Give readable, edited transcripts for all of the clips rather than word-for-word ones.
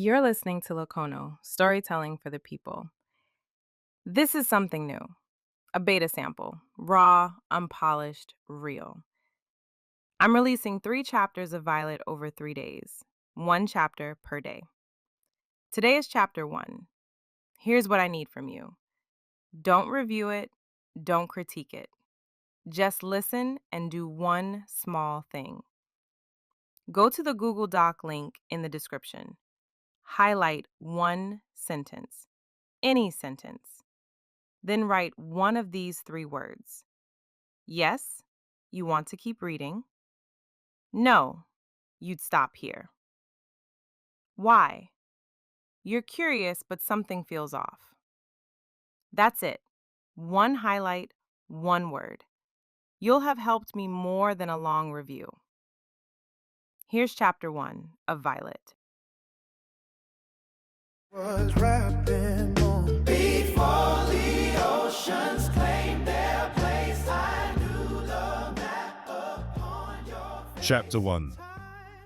You're listening to Lacono, storytelling for the people. This is something new, a beta sample, raw, unpolished, real. I'm releasing 3 chapters of Violet over 3 days, 1 chapter per day. Today is chapter 1. Here's what I need from you. Don't review it, don't critique it. Just listen and do one small thing. Go to the Google Doc link in the description. Highlight one sentence, any sentence. Then write one of these 3 words. Yes, you want to keep reading. No, you'd stop here. Why? You're curious, but something feels off. That's it. One highlight, one word. You'll have helped me more than a long review. Here's chapter 1 of Violet. Was rapping on before the oceans claimed their place. I knew the map upon your face. Chapter 1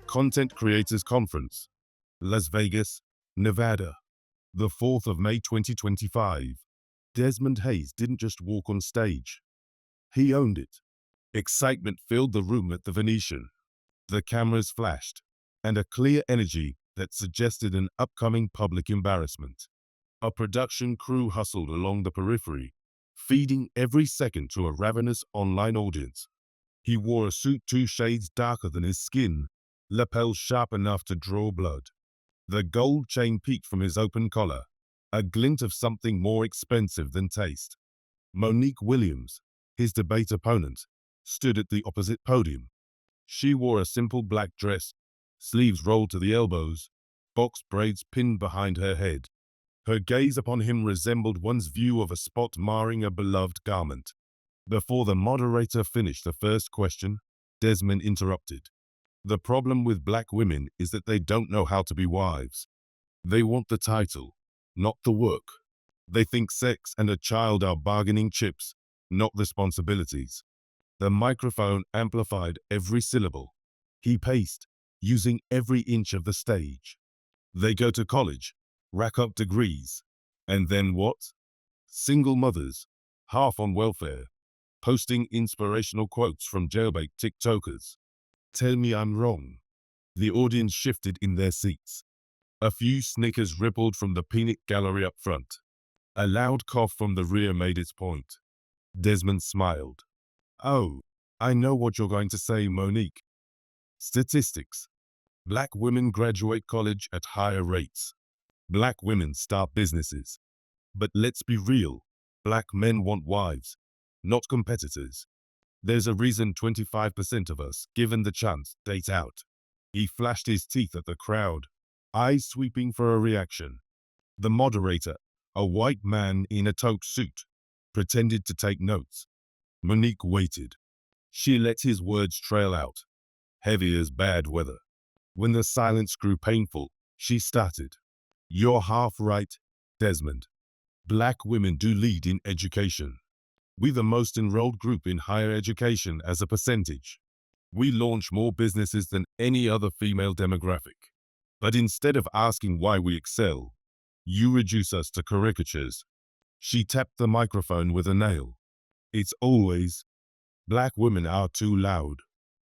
Content Creators Conference, Las Vegas, Nevada, the 4th of May 2025. Desmond Hayes didn't just walk on stage. He owned it. Excitement filled the room at the Venetian. The cameras flashed, and a clear energy that suggested an upcoming public embarrassment. A production crew hustled along the periphery, feeding every second to a ravenous online audience. He wore a suit 2 shades darker than his skin, lapels sharp enough to draw blood. The gold chain peeked from his open collar, a glint of something more expensive than taste. Monique Williams, his debate opponent, stood at the opposite podium. She wore a simple black dress, sleeves rolled to the elbows, box braids pinned behind her head. Her gaze upon him resembled one's view of a spot marring a beloved garment. Before the moderator finished the first question, Desmond interrupted. The problem with black women is that they don't know how to be wives. They want the title, not the work. They think sex and a child are bargaining chips, not responsibilities. The microphone amplified every syllable. He paced, using every inch of the stage. They go to college, rack up degrees, and then what? Single mothers, half on welfare, posting inspirational quotes from jailbait TikTokers. Tell me I'm wrong. The audience shifted in their seats. A few snickers rippled from the peanut gallery up front. A loud cough from the rear made its point. Desmond smiled. Oh, I know what you're going to say, Monique. Statistics. Black women graduate college at higher rates. Black women start businesses. But let's be real, black men want wives, not competitors. There's a reason 25% of us, given the chance, date out. He flashed his teeth at the crowd, eyes sweeping for a reaction. The moderator, a white man in a taupe suit, pretended to take notes. Monique waited. She let his words trail out, heavy as bad weather. When the silence grew painful, she started. You're half right, Desmond. Black women do lead in education. We're the most enrolled group in higher education as a percentage. We launch more businesses than any other female demographic. But instead of asking why we excel, you reduce us to caricatures. She tapped the microphone with a nail. It's always, black women are too loud,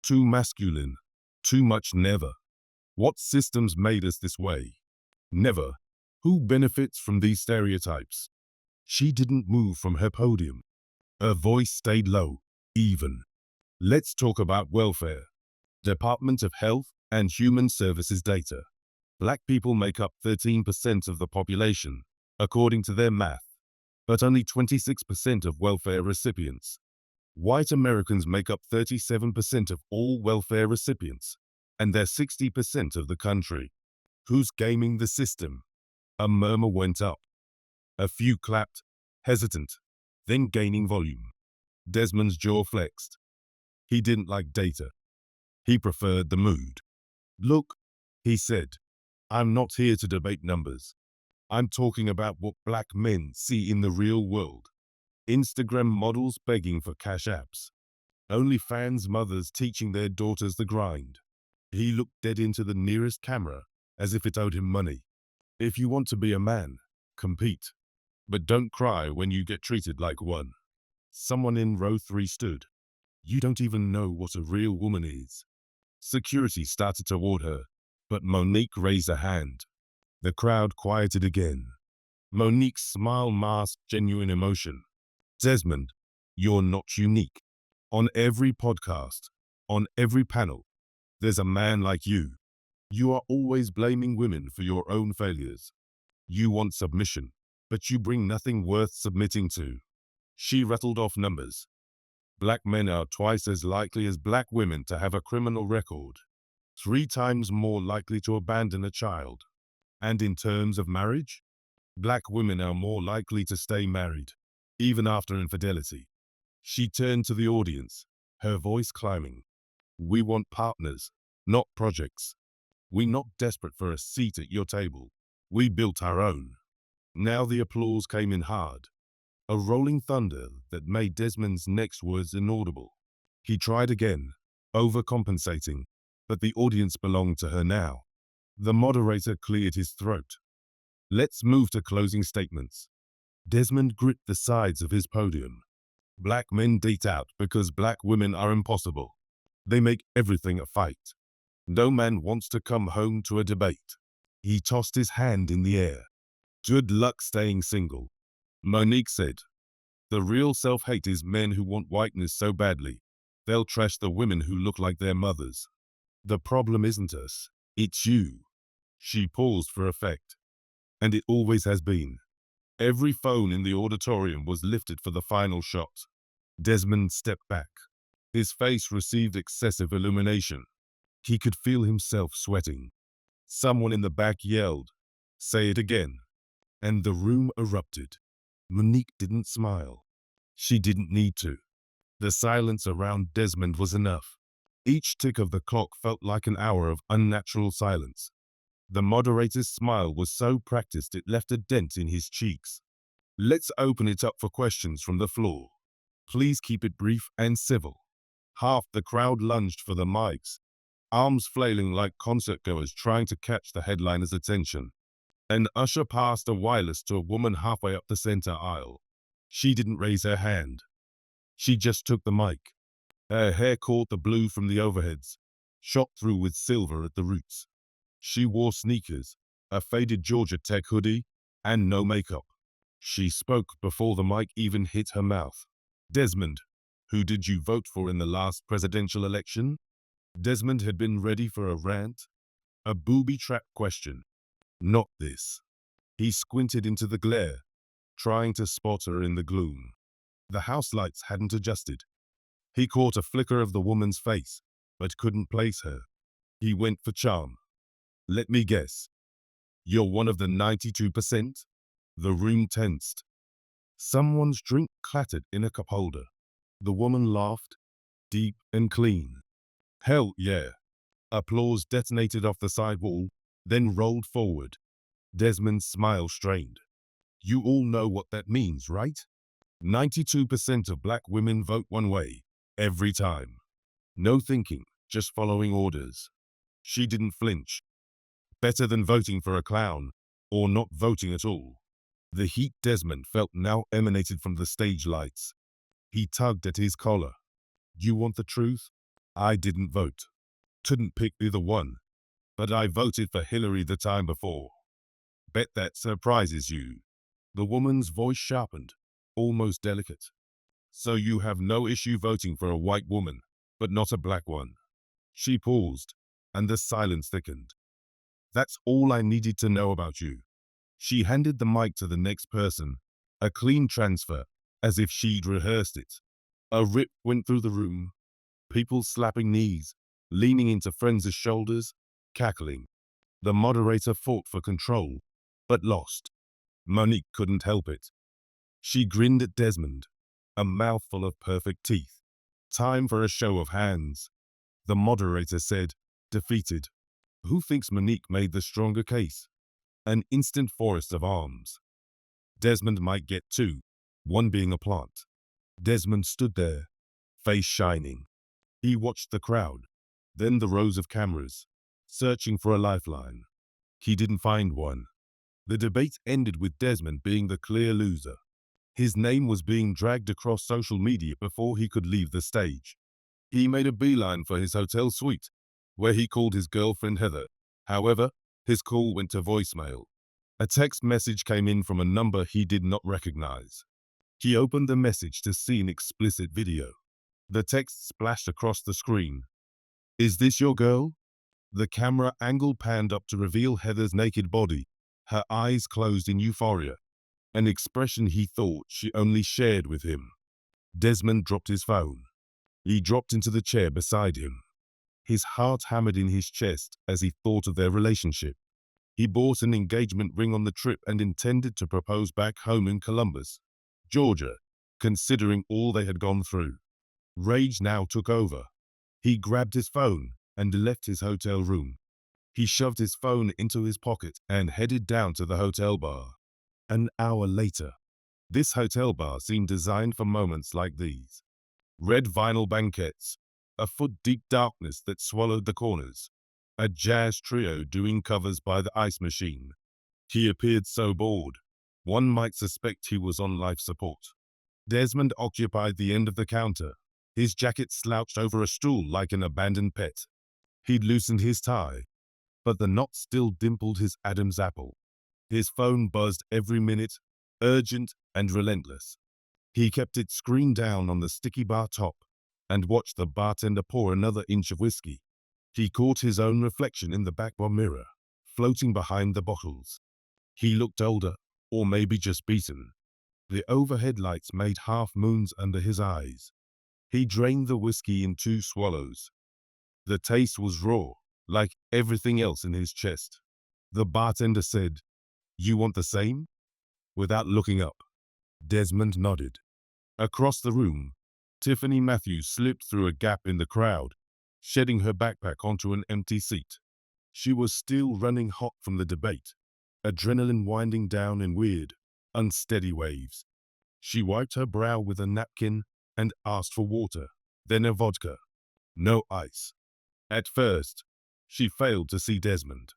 too masculine, too much never. What systems made us this way? Never. Who benefits from these stereotypes? She didn't move from her podium. Her voice stayed low, even. Let's talk about welfare. Department of Health and Human Services data. Black people make up 13% of the population, according to their math, but only 26% of welfare recipients. White Americans make up 37% of all welfare recipients, and they're 60% of the country. Who's gaming the system? A murmur went up. A few clapped, hesitant, then gaining volume. Desmond's jaw flexed. He didn't like data. He preferred the mood. Look, he said, I'm not here to debate numbers. I'm talking about what black men see in the real world. Instagram models begging for cash apps. OnlyFans mothers teaching their daughters the grind. He looked dead into the nearest camera, as if it owed him money. If you want to be a man, compete. But don't cry when you get treated like one. Someone in row 3 stood. You don't even know what a real woman is. Security started toward her, but Monique raised a hand. The crowd quieted again. Monique's smile masked genuine emotion. Desmond, you're not unique. On every podcast, on every panel, there's a man like you. You are always blaming women for your own failures. You want submission, but you bring nothing worth submitting to. She rattled off numbers. Black men are twice as likely as black women to have a criminal record, 3 times more likely to abandon a child. And in terms of marriage, black women are more likely to stay married, even after infidelity. She turned to the audience, her voice climbing. We want partners, not projects. We're not desperate for a seat at your table. We built our own. Now the applause came in hard, a rolling thunder that made Desmond's next words inaudible. He tried again, overcompensating, but the audience belonged to her now. The moderator cleared his throat. Let's move to closing statements. Desmond gripped the sides of his podium. Black men date out because black women are impossible. They make everything a fight. No man wants to come home to a debate. He tossed his hand in the air. Good luck staying single. Monique said, the real self-hate is men who want whiteness so badly, they'll trash the women who look like their mothers. The problem isn't us, it's you. She paused for effect. And it always has been. Every phone in the auditorium was lifted for the final shot. Desmond stepped back. His face received excessive illumination. He could feel himself sweating. Someone in the back yelled, say it again. And the room erupted. Monique didn't smile. She didn't need to. The silence around Desmond was enough. Each tick of the clock felt like an hour of unnatural silence. The moderator's smile was so practiced it left a dent in his cheeks. Let's open it up for questions from the floor. Please keep it brief and civil. Half the crowd lunged for the mics, arms flailing like concertgoers trying to catch the headliner's attention. An usher passed a wireless to a woman halfway up the center aisle. She didn't raise her hand. She just took the mic. Her hair caught the blue from the overheads, shot through with silver at the roots. She wore sneakers, a faded Georgia Tech hoodie, and no makeup. She spoke before the mic even hit her mouth. Desmond, who did you vote for in the last presidential election? Desmond had been ready for a rant, a booby-trapped question. Not this. He squinted into the glare, trying to spot her in the gloom. The house lights hadn't adjusted. He caught a flicker of the woman's face, but couldn't place her. He went for charm. Let me guess. You're one of the 92%? The room tensed. Someone's drink clattered in a cup holder. The woman laughed, deep and clean. Hell yeah. Applause detonated off the side wall, then rolled forward. Desmond's smile strained. You all know what that means, right? 92% of black women vote one way, every time. No thinking, just following orders. She didn't flinch. Better than voting for a clown, or not voting at all. The heat Desmond felt now emanated from the stage lights. He tugged at his collar. You want the truth? I didn't vote. Couldn't pick either one. But I voted for Hillary the time before. Bet that surprises you. The woman's voice sharpened, almost delicate. So you have no issue voting for a white woman, but not a black one. She paused, and the silence thickened. That's all I needed to know about you. She handed the mic to the next person, a clean transfer, as if she'd rehearsed it. A rip went through the room, people slapping knees, leaning into friends' shoulders, cackling. The moderator fought for control, but lost. Monique couldn't help it. She grinned at Desmond, a mouthful of perfect teeth. Time for a show of hands. The moderator said, defeated. Who thinks Monique made the stronger case? An instant forest of arms. Desmond might get two, one being a plant. Desmond stood there, face shining. He watched the crowd, then the rows of cameras, searching for a lifeline. He didn't find one. The debate ended with Desmond being the clear loser. His name was being dragged across social media before he could leave the stage. He made a beeline for his hotel suite, where he called his girlfriend Heather. However, his call went to voicemail. A text message came in from a number he did not recognize. He opened the message to see an explicit video. The text splashed across the screen. "Is this your girl?" The camera angle panned up to reveal Heather's naked body, her eyes closed in euphoria, an expression he thought she only shared with him. Desmond dropped his phone. He dropped into the chair beside him. His heart hammered in his chest as he thought of their relationship. He bought an engagement ring on the trip and intended to propose back home in Columbus, Georgia, considering all they had gone through. Rage now took over. He grabbed his phone and left his hotel room. He shoved his phone into his pocket and headed down to the hotel bar. An hour later, this hotel bar seemed designed for moments like these. Red vinyl banquettes, a foot-deep darkness that swallowed the corners, a jazz trio doing covers by the ice machine. He appeared so bored, one might suspect he was on life support. Desmond occupied the end of the counter, his jacket slouched over a stool like an abandoned pet. He'd loosened his tie, but the knot still dimpled his Adam's apple. His phone buzzed every minute, urgent and relentless. He kept it screened down on the sticky bar top and watched the bartender pour another inch of whiskey. He caught his own reflection in the back bar mirror, floating behind the bottles. He looked older, or maybe just beaten. The overhead lights made half moons under his eyes. He drained the whiskey in 2 swallows. The taste was raw, like everything else in his chest. The bartender said, "You want the same?" Without looking up. Desmond nodded. Across the room, Tiffany Matthews slipped through a gap in the crowd, shedding her backpack onto an empty seat. She was still running hot from the debate, adrenaline winding down in weird, unsteady waves. She wiped her brow with a napkin and asked for water, then a vodka. No ice. At first, she failed to see Desmond.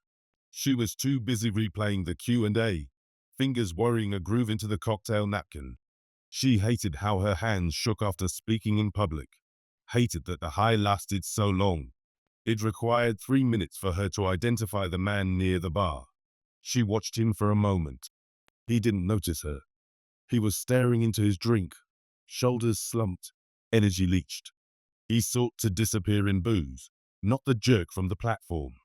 She was too busy replaying the Q&A, fingers worrying a groove into the cocktail napkin. She hated how her hands shook after speaking in public, hated that the high lasted so long. It required 3 minutes for her to identify the man near the bar. She watched him for a moment. He didn't notice her. He was staring into his drink, shoulders slumped, energy leached. He sought to disappear in booze, not the jerk from the platform.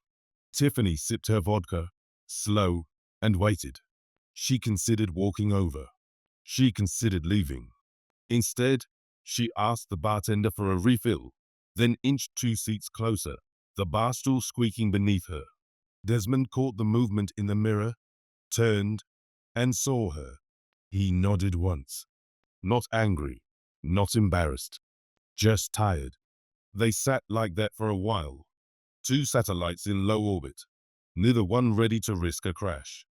Tiffany sipped her vodka, slow, and waited. She considered walking over. She considered leaving. Instead, she asked the bartender for a refill, then inched 2 seats closer, the bar stool squeaking beneath her. Desmond caught the movement in the mirror, turned, and saw her. He nodded once. Not angry, not embarrassed, just tired. They sat like that for a while. 2 satellites in low orbit, neither one ready to risk a crash.